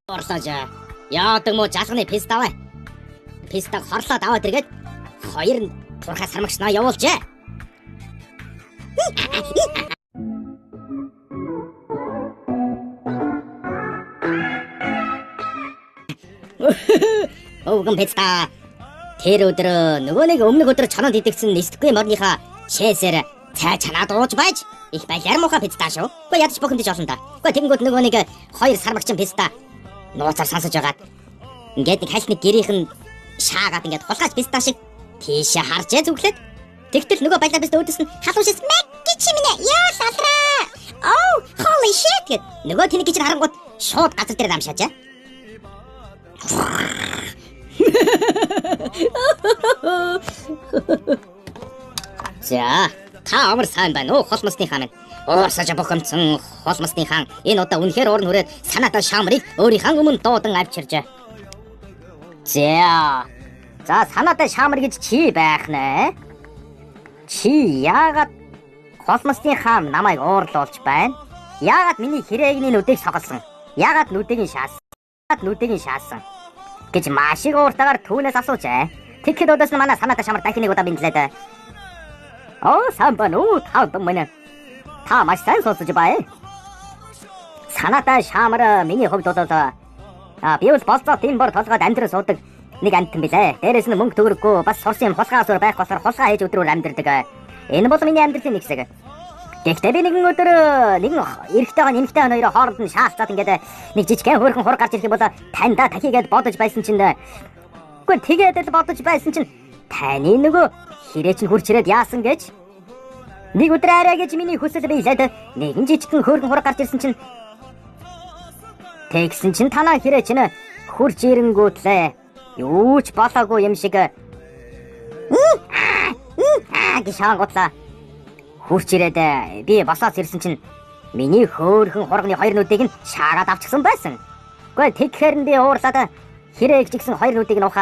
Орлож. Яадаг мó жалганы пиставаа. Пистаг хорлоод аваад иргээд хоёр нь турхаа сармагчнаа явуулжээ. Өвгөн писта. Тэр өдөр нөгөө нэг өмнөх өдөр чанад идэгсэн нэстгүй морныхаа чээсээр цай чанаад ууж байж их баяр муха писта шүү. Гэхдээ ядаж бохондож олно да. Гэхдээ тэгэнгүүт нөгөө нэг хоёр сармагчин писта нууцаар сонсож байгаад ингээд нэг хальт нэг гэрийнх нь шаагаад ингээд хулгайч писта шиг тийшээ харжээ зүглээд тэгтэл нөгөө баялаа писта өөдөөс нь халуун шис мэгги чимнэ яа салраа. Oh holy shit гэд нөгөө тэнийг гэж харангууд шууд газар дээр дамшаажаа. За та амар сайн байна уу холмосны хаан. Уурсаж бохомцсон холмосны хаан энэ удаа үнэхээр уурн хүрээд санаатай шамрыг өөрийнхөө өмнө дуудан авчиржээ. За санаатай шамар гэж чи байх нэ? Чи яагаад холмосны хаан намайг уурлуулж байна? Яагаад миний хэрээгний нүдийг соголсон? Яагаад нүдийг шаасан? Гэж маш их ууртагаар түүнээс асуужээ. Тэгэхэд өдөөс нь манай санаатай шамар дахин нэг удаа бинтлээд. Оо самбан уу таадмэн. Та маш сайн сонсож бай. Санаатай шамар миний хувьд бол би бол болцоо тийм бор толгойд амьдрал суудаг нэг амтан билээ. Дээрээс нь мөнгө төгрөггүй бас сурсан хулгай асуур байх болохоор хулгай хийж өдрөөр амьдрдаг. Энэ бол миний амьдралын нэг хэсэг. Гэхдээ би нэгэн өдөр нэгэн эрэгтэйгаа нэмэгтэй хоёроо хооронд нь шаалцаад ингээд нэг жижигхэн хөөрхөн хур гарч ирэх юм бол таньда тахигээд бодож байсан чинь үгүй тэгээд л бодож байсан чинь таны нөгөө хэрэг чинь хурч ирээд яасан гэж нэг өдөр арай гэж миний хүсэл биелээд нэгэн жижигхэн хөөрхөн хур гарч ирсэн чинь тэгсэн чинь танаа хэрэг чинь хурж ирэнгүүтлээ юу ч болоогүй юм шиг гэж шаангуудлаа. Хурч ирээд би босоос ирсэн чинь миний хөөрхөн хурганы хоёр нүдийг нь шаагаад авчихсан байсан. Гэхдээ тэгэхээр би уурлаад хэрэг жигсэн хоёр нүдийг нь ухаа